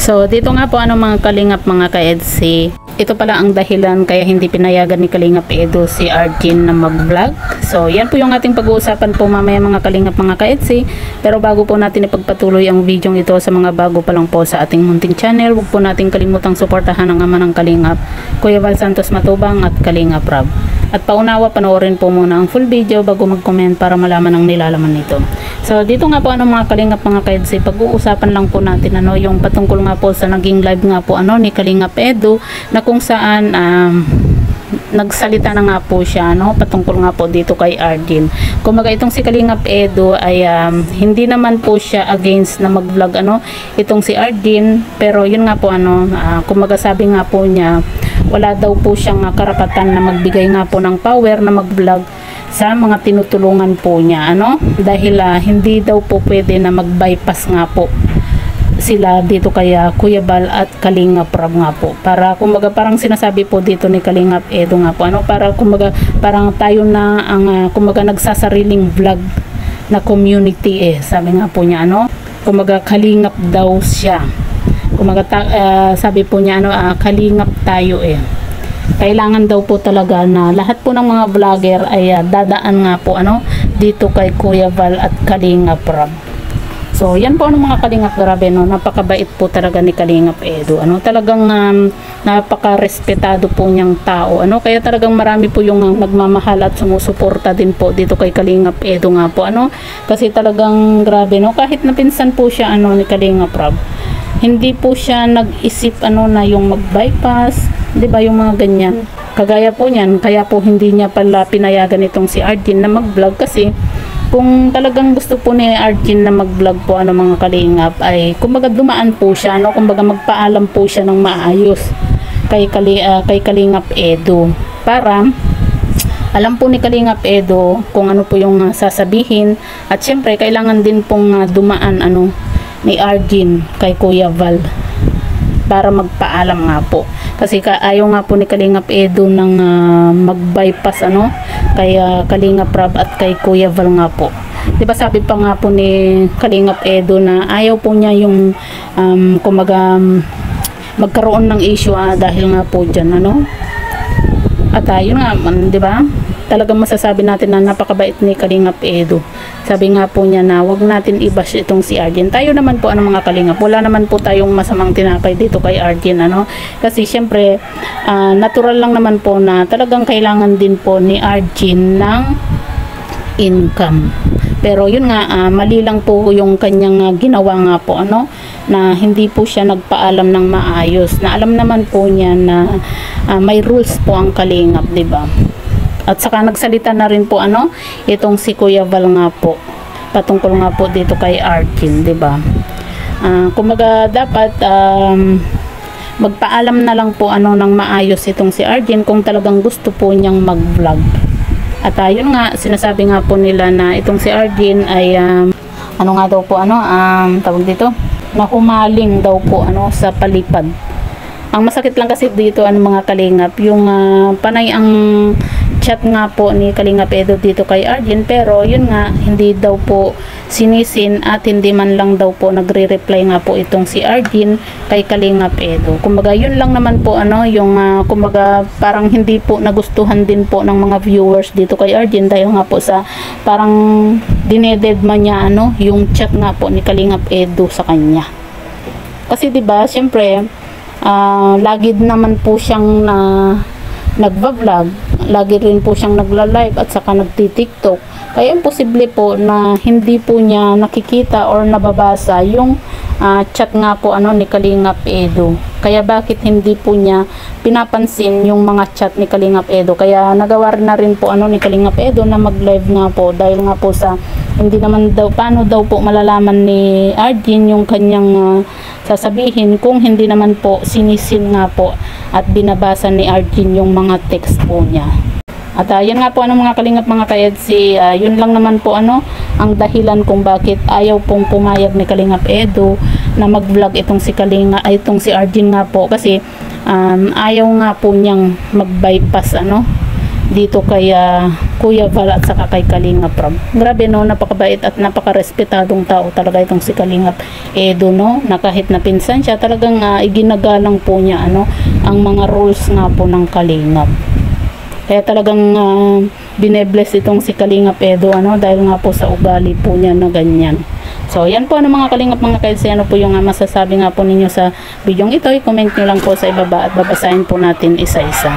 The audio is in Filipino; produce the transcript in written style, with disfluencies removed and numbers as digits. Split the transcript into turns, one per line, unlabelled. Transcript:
So dito nga po mga kalingap mga ka-EDC, ito pala ang dahilan kaya hindi pinayagan ni Kalingap Edo si Arjin na mag-vlog. So yan po yung ating pag-uusapan po mamaya mga kalingap mga ka-EDC. Pero bago po natin ipagpatuloy ang video ito sa mga bago pa lang po sa ating munting channel, huwag po natin kalimutang suportahan ang ama ng Kalingap, Kuya Val Santos Matubang at Kalingap Rab. At paunawa, panoorin po muna ang full video bago mag-comment para malaman ang nilalaman nito. So dito nga po mga kalingap mga ka-EDC, pag-uusapan lang po natin yung patungkol nga po sa naging live nga po ni Kalingap Edo, na kung saan nagsalita na nga po siya patungkol nga po dito kay Arjin. Kumaga itong si Kalingap Edo ay hindi naman po siya against na mag-vlog itong si Arjin, pero yun nga po kumaga sabi nga po niya wala daw po siyang karapatan na magbigay nga po ng power na mag-vlog sa mga tinutulungan po niya dahil hindi daw po pwede na mag-bypass nga po sila dito kaya Kuya Val at Kalingap Rab nga po, para kumbaga parang sinasabi po dito ni Kalingap Edo nga po para kumbaga parang tayo na ang kumbaga nagsasariling vlog na community sabi nga po niya kumbaga kalingap daw siya, kumbaga sabi po niya kalingap tayo kailangan daw po talaga na lahat po ng mga vlogger ay dadaan nga po dito kay Kuya Val at Kalingap Rab. So yan po mga kalingap, grabe napakabait po talaga ni Kalingap Edo, talagang napaka-respetado po niyang tao, kaya talagang marami po yung nagmamahal at sumusuporta din po dito kay Kalingap Edo nga po kasi talagang grabe kahit napinsan po siya ni Kalingap Rab, hindi po siya nag-isip na yung mag-bypass, 'di ba, yung mga ganyan. Kagaya po niyan, kaya po hindi niya pala pinayagan itong si Arjin na mag-vlog, kasi kung talagang gusto po ni Arjin na mag-vlog po mga kalingap ay kumbaga dumaan po siya kumbaga magpaalam po siya ng maayos kay Kalingap Edo, para alam po ni Kalingap Edo kung ano po yung sasabihin, at syempre kailangan din pong dumaan ni Arjin kay Kuya Val para magpaalam nga po, kasi ayaw nga po ni Kalingap Edo ng mag-bypass kay Kalingap Rab at kay Kuya Val nga po. Diba sabi pa nga po ni Kalingap Edo na ayaw po niya yung kumaga magkaroon ng issue dahil nga po dyan at yun nga diba, talagang masasabi natin na napakabait ni Kalingap Edo. Sabi nga po niya na wag natin i-bash itong si Arjin. Tayo naman po mga kalingap, wala naman po tayong masamang tinapay dito kay Arjin kasi syempre natural lang naman po na talagang kailangan din po ni Arjin ng income. Pero yun nga mali lang po yung kanyang ginawa nga po na hindi po siya nagpaalam ng maayos, na alam naman po niya na may rules po ang kalingap, 'di ba? At saka nagsalita na rin po itong si Kuya Val nga po patungkol nga po dito kay Arjin, 'di ba? Kumaga dapat magpaalam na lang po ng maayos itong si Arjin kung talagang gusto po niyang mag-vlog. At ayun nga, sinasabi nga po nila na itong si Arjin ay nga daw po tawag dito, na humaling daw po sa palipad. Ang masakit lang kasi dito mga kalingap, yung panay ang chat nga po ni Kalingap Edo dito kay Arjin, pero yun nga hindi daw po sinisin at hindi man lang daw po nagre-reply nga po itong si Arjin kay Kalingap Edo. Kumbaga yun lang naman po yung kumbaga parang hindi po nagustuhan din po ng mga viewers dito kay Arjin dahil nga po sa parang dinededma niya yung chat nga po ni Kalingap Edo sa kanya. Kasi 'di ba, syempre lagi naman po siyang nagba-vlog, lagi rin po siyang nagla-live at saka nagti-TikTok, kaya imposible po na hindi po niya nakikita or nababasa yung chat nga po ni Kalingap Edo. Kaya bakit hindi po niya pinapansin yung mga chat ni Kalingap Edo? Kaya nagawa na rin po ni Kalingap Edo na mag-live nga po, dahil nga po sa hindi naman daw, paano daw po malalaman ni Arjin yung kanyang sasabihin kung hindi naman po sinisin nga po at binabasa ni Arjin yung mga text po niya. At yan nga po mga kalingap mga ka-EDC, yun lang naman po ang dahilan kung bakit ayaw pong pumayag ni Kalingap Edo na mag-vlog itong si Arjin nga po, kasi ayaw nga po niyang mag-bypass dito kay Kuya Val at saka kay Kalingap Rob. Grabe no, napakabait at napakarespetadong tao talaga itong si Kalingap Edo no, na kahit na pinsan siya talagang iginagalang po niya ang mga rules nga po ng Kalingap. Kaya talagang binebless itong si Kalingap Edo dahil nga po sa ugali po niya na ganyan. So yan po mga Kalingap mga kaedsi, ano po yung masasabi nga po ninyo sa video ito, i-comment nyo lang po sa ibaba at babasahin po natin isa-isa.